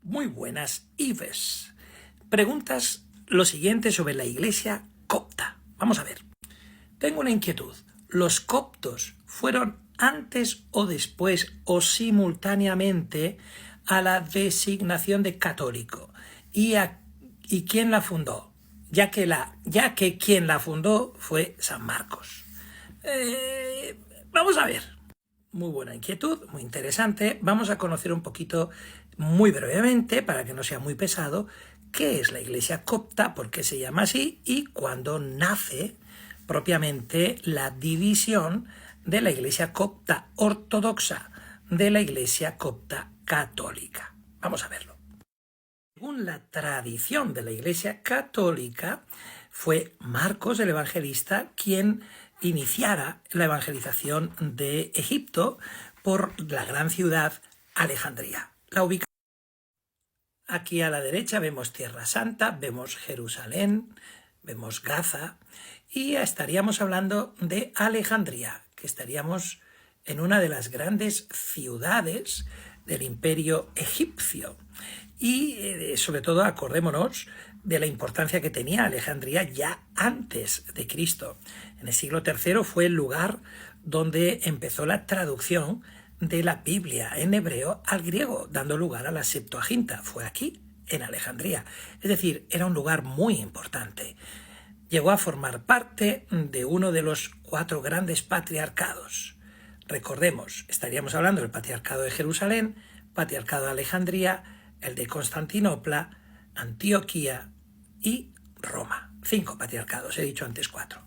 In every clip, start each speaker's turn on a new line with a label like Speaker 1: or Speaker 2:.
Speaker 1: Muy buenas, Ives. Preguntas lo siguiente sobre la iglesia copta. Vamos a ver. Tengo una inquietud. ¿Los coptos fueron antes o después o simultáneamente a la designación de católico? ¿Y quién la fundó? Ya que quien la fundó fue San Marcos. Vamos a ver. Muy buena inquietud, muy interesante. Vamos a conocer un poquito, muy brevemente, para que no sea muy pesado, qué es la iglesia copta, por qué se llama así y cuándo nace propiamente la división de la iglesia copta ortodoxa de la iglesia copta católica. Vamos a verlo. Según la tradición de la iglesia católica, fue Marcos el Evangelista quien iniciara la evangelización de Egipto por la gran ciudad Alejandría. La ubicamos. Aquí a la derecha vemos Tierra Santa, vemos Jerusalén, vemos Gaza y estaríamos hablando de Alejandría, que estaríamos en una de las grandes ciudades del imperio egipcio. Y sobre todo acordémonos de la importancia que tenía Alejandría ya antes de Cristo. En el siglo III fue el lugar donde empezó la traducción de la Biblia en hebreo al griego, dando lugar a la Septuaginta. Fue aquí, en Alejandría. Es decir, era un lugar muy importante. Llegó a formar parte de uno de los 4 grandes patriarcados. Recordemos, estaríamos hablando del patriarcado de Jerusalén, patriarcado de Alejandría, el de Constantinopla, Antioquía y Roma. 5 patriarcados, he dicho antes 4.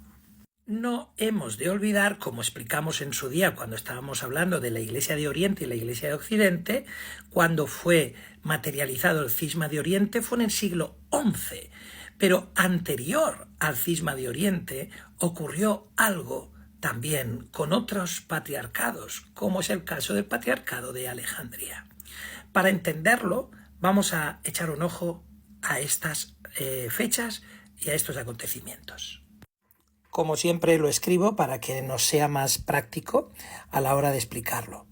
Speaker 1: No hemos de olvidar, como explicamos en su día cuando estábamos hablando de la Iglesia de Oriente y la Iglesia de Occidente, cuando fue materializado el cisma de Oriente fue en el siglo XI, pero anterior al cisma de Oriente ocurrió algo también con otros patriarcados, como es el caso del patriarcado de Alejandría. Para entenderlo, vamos a echar un ojo a estas fechas y a estos acontecimientos. Como siempre lo escribo para que nos sea más práctico a la hora de explicarlo.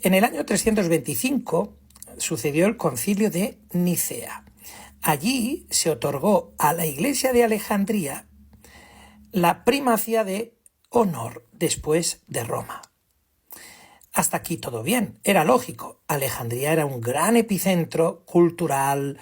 Speaker 1: En el año 325 sucedió el concilio de Nicea. Allí se otorgó a la iglesia de Alejandría la primacía de honor después de Roma. Hasta aquí todo bien, era lógico. Alejandría era un gran epicentro cultural,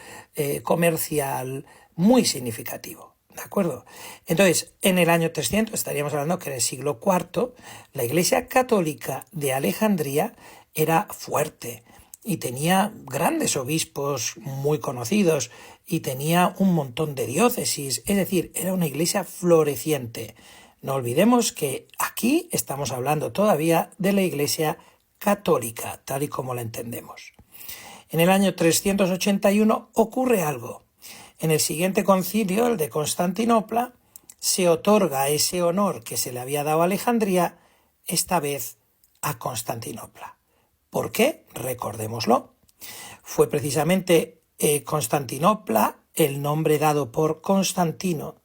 Speaker 1: comercial, muy significativo. ¿De acuerdo? Entonces, en el año 300, estaríamos hablando que en el siglo IV, la Iglesia Católica de Alejandría era fuerte y tenía grandes obispos muy conocidos y tenía un montón de diócesis, es decir, era una iglesia floreciente. No olvidemos que aquí estamos hablando todavía de la Iglesia católica, tal y como la entendemos. En el año 381 ocurre algo. En el siguiente concilio, el de Constantinopla, se otorga ese honor que se le había dado a Alejandría, esta vez a Constantinopla. ¿Por qué? Recordémoslo. Fue precisamente Constantinopla, el nombre dado por Constantino,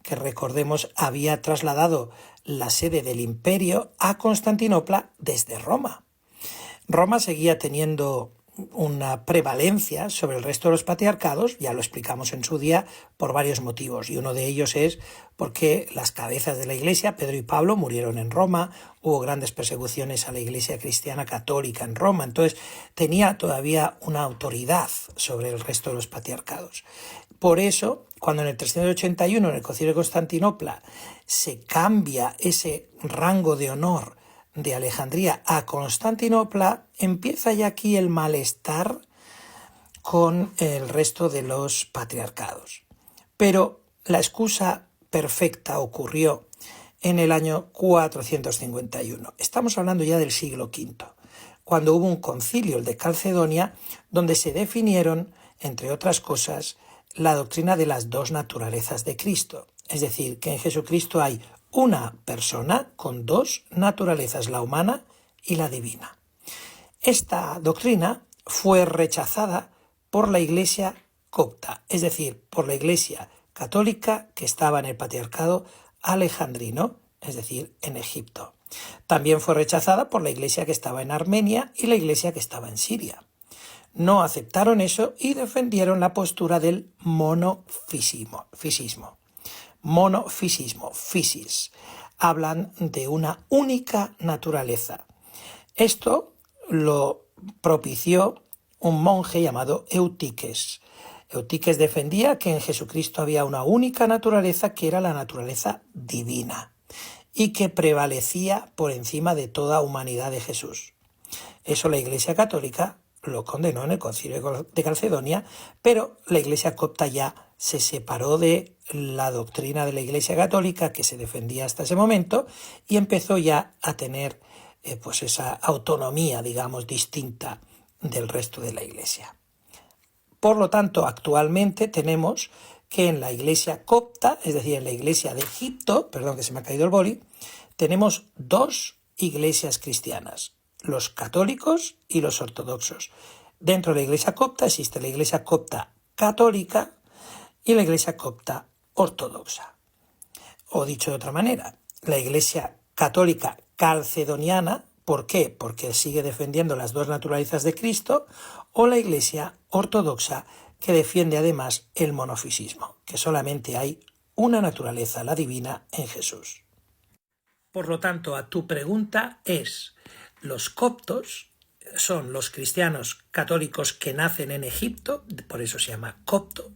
Speaker 1: que recordemos había trasladado la sede del imperio a Constantinopla desde Roma. Roma seguía teniendo una prevalencia sobre el resto de los patriarcados, ya lo explicamos en su día, por varios motivos, y uno de ellos es porque las cabezas de la Iglesia, Pedro y Pablo, murieron en Roma, hubo grandes persecuciones a la Iglesia cristiana católica en Roma, entonces tenía todavía una autoridad sobre el resto de los patriarcados. Por eso, cuando en el 381, en el Concilio de Constantinopla, se cambia ese rango de honor de Alejandría a Constantinopla, empieza ya aquí el malestar con el resto de los patriarcados. Pero la excusa perfecta ocurrió en el año 451. Estamos hablando ya del siglo V, cuando hubo un concilio, el de Calcedonia, donde se definieron, entre otras cosas, la doctrina de las 2 naturalezas de Cristo. Es decir, que en Jesucristo hay una persona con 2 naturalezas, la humana y la divina. Esta doctrina fue rechazada por la Iglesia copta, es decir, por la Iglesia católica que estaba en el patriarcado alejandrino, es decir, en Egipto. También fue rechazada por la Iglesia que estaba en Armenia y la Iglesia que estaba en Siria. no aceptaron eso y defendieron la postura del monofisismo. Monofisismo, fisis. Hablan de una única naturaleza. Esto lo propició un monje llamado Eutiques. Eutiques defendía que en Jesucristo había una única naturaleza, que era la naturaleza divina, y que prevalecía por encima de toda humanidad de Jesús. Eso la Iglesia Católica lo condenó en el Concilio de Calcedonia, pero la Iglesia copta ya se separó de la doctrina de la Iglesia Católica que se defendía hasta ese momento y empezó ya a tener pues esa autonomía, digamos, distinta del resto de la Iglesia. Por lo tanto, actualmente tenemos que en la Iglesia copta, es decir, en la Iglesia de Egipto, perdón que se me ha caído el boli, tenemos dos iglesias cristianas, los católicos y los ortodoxos. Dentro de la Iglesia copta existe la Iglesia copta católica y la Iglesia copta ortodoxa. O dicho de otra manera, la Iglesia católica calcedoniana, ¿por qué? Porque sigue defendiendo las dos naturalezas de Cristo, o la Iglesia ortodoxa, que defiende además el monofisismo, que solamente hay una naturaleza, la divina, en Jesús. Por lo tanto, a tu pregunta es, los coptos son los cristianos católicos que nacen en Egipto, por eso se llama copto,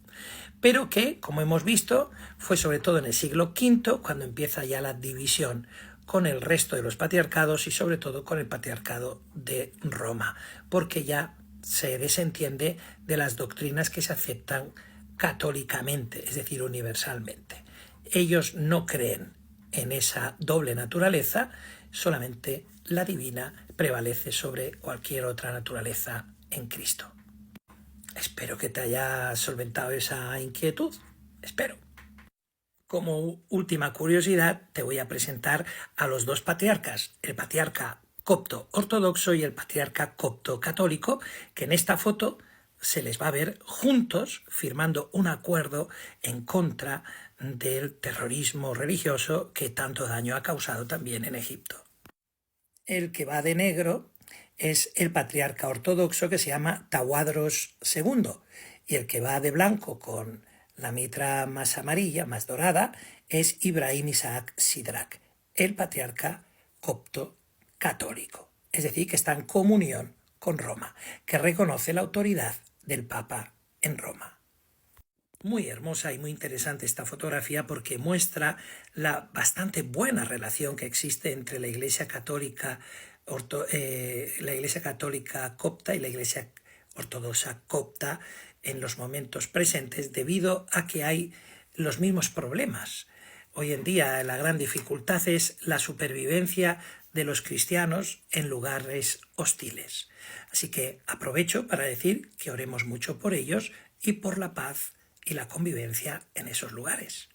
Speaker 1: pero que, como hemos visto, fue sobre todo en el siglo V cuando empieza ya la división con el resto de los patriarcados y sobre todo con el patriarcado de Roma, porque ya se desentiende de las doctrinas que se aceptan católicamente, es decir, universalmente. Ellos no creen en esa doble naturaleza, solamente la divina prevalece sobre cualquier otra naturaleza en Cristo. Espero que te haya solventado esa inquietud. Espero. Como última curiosidad, te voy a presentar a los dos patriarcas, el patriarca copto ortodoxo y el patriarca copto católico, que en esta foto se les va a ver juntos firmando un acuerdo en contra del terrorismo religioso que tanto daño ha causado también en Egipto. El que va de negro es el patriarca ortodoxo que se llama Tawadros II, y el que va de blanco con la mitra más amarilla, más dorada, es Ibrahim Isaac Sidrak, el patriarca copto católico. Es decir, que está en comunión con Roma, que reconoce la autoridad del Papa en Roma. Muy hermosa y muy interesante esta fotografía porque muestra la bastante buena relación que existe entre la Iglesia Católica copta y la Iglesia Ortodoxa copta en los momentos presentes, debido a que hay los mismos problemas. Hoy en día la gran dificultad es la supervivencia de los cristianos en lugares hostiles. Así que aprovecho para decir que oremos mucho por ellos y por la paz y la convivencia en esos lugares.